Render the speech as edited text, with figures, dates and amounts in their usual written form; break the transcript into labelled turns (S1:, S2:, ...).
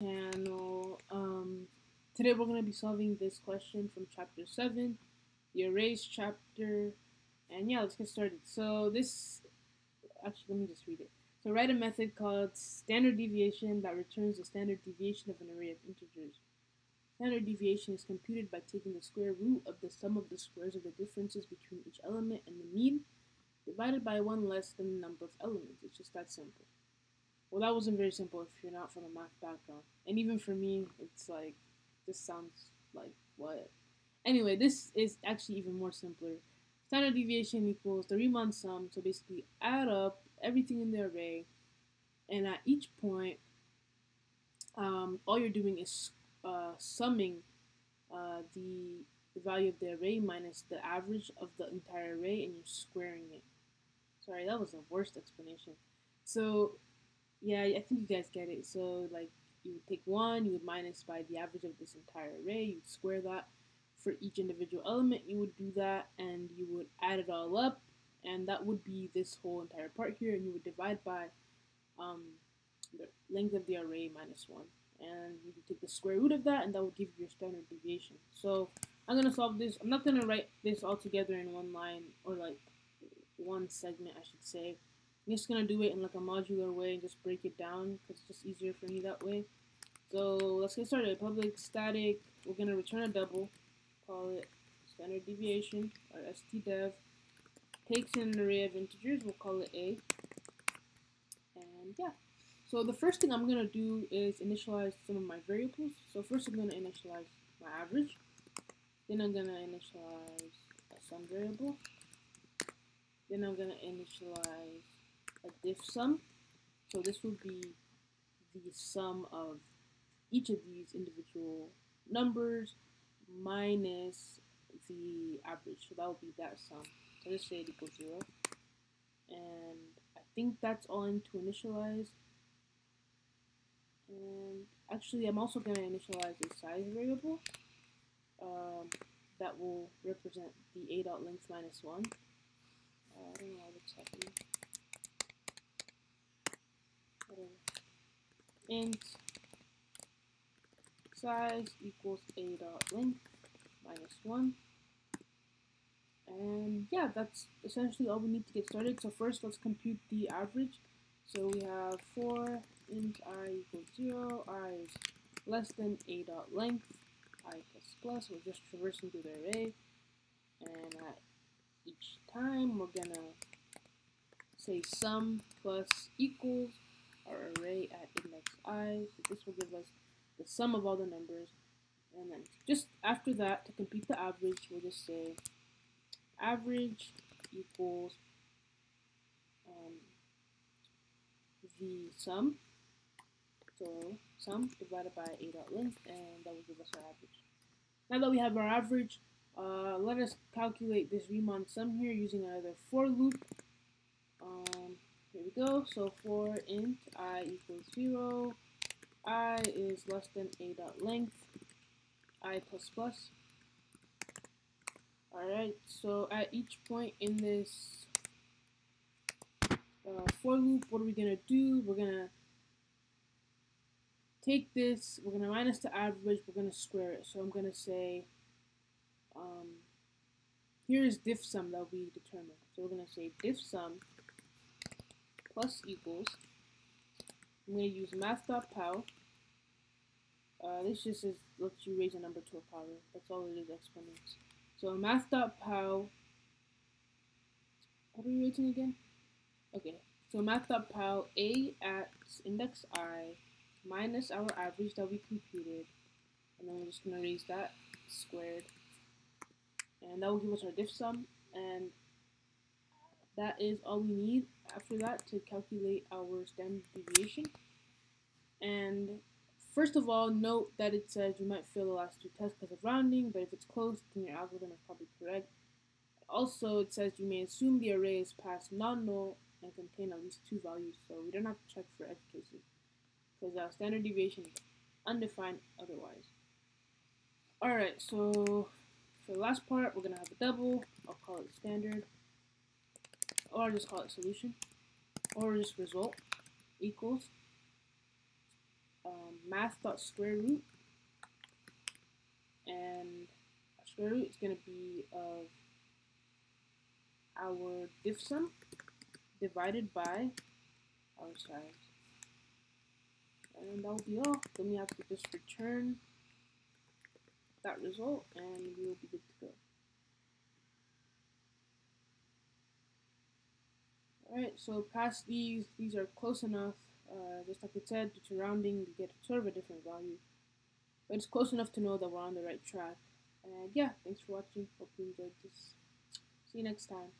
S1: Channel. Today we're going to be solving this question from chapter 7, the arrays chapter, and yeah, let's get started. So this, actually let me just read it. So write a method called standard deviation that returns the standard deviation of an array of integers. Standard deviation is computed by taking the square root of the sum of the squares of the differences between each element and the mean, divided by one less than the number of elements. It's just that simple. Well, that wasn't very simple if you're not from a math background. And even for me, it's like, this sounds like what? Anyway, this is actually even more simpler. Standard deviation equals the Riemann sum. So basically add up everything in the array. And at each point, all you're doing is summing the value of the array minus the average of the entire array, and you're squaring it. Sorry, that was the worst explanation. So yeah, I think you guys get it. So like you would take 1, you would minus by the average of this entire array, you'd square that. For each individual element, you would do that, and you would add it all up, and that would be this whole entire part here, and you would divide by the length of the array minus 1. And you can take the square root of that, and that will give you your standard deviation. So I'm going to solve this. I'm not going to write this all together in one line, or like one segment, I should say. I'm just going to do it in like a modular way and just break it down because it's just easier for me that way. So let's get started. Public static, we're going to return a double, call it standard deviation, or stdev. Takes an array of integers, we'll call it a. And yeah. So the first thing I'm going to do is initialize some of my variables. So first I'm going to initialize my average. Then I'm going to initialize a sum variable. Then I'm going to initialize a diff sum. So this will be the sum of each of these individual numbers minus the average. So that will be that sum. So let's say it equals 0. And I think that's all I need to initialize. And actually, I'm also going to initialize a size variable that will represent the a.length minus 1. I don't know why that's happening. Int size equals a.length minus 1. And yeah, that's essentially all we need to get started. So first, let's compute the average. So we have 4 int I equals 0, I is less than a.length, I plus plus. We're just traversing through the array. And at each time, we're going to say sum plus equals our array at index I. So this will give us the sum of all the numbers. And then just after that, to compute the average, we'll just say average equals the sum. So sum divided by a.length, and that will give us our average. Now that we have our average, let us calculate this Riemann sum here using another for loop. Here we go. So for int I equals 0, I is less than a.length, I plus plus. Alright, so at each point in this for loop, what are we going to do? We're going to take this, we're going to minus the average, we're going to square it. So I'm going to say, here is diff sum that will be determined. So we're going to say diff sum plus equals, I'm going to use math.pow. This just is, lets you raise a number to a power. That's all it is, exponents. So math.pow, what are we raising again? Okay, so math.pow a at index I minus our average that we computed, and then we're just going to raise that squared, and that will give us our diff sum, and that is all we need after that to calculate our standard deviation. And first of all, note that it says you might fail the last 2 tests because of rounding, but if it's close, then your algorithm is probably correct. Also, it says you may assume the array is past non-null and contain at least 2 values, so we don't have to check for edge cases because our standard deviation is undefined otherwise. Alright, so for the last part, we're going to have a double. I'll call it standard, or I'll just call it solution, or just result equals math.square root, and our square root is going to be of our diff sum divided by our size. And that will be all. Then we have to just return that result and we will be good to go. Alright, so past these are close enough. Just like it said, due to rounding, we get sort of a different value. But it's close enough to know that we're on the right track. And yeah, thanks for watching. Hope you enjoyed this. See you next time.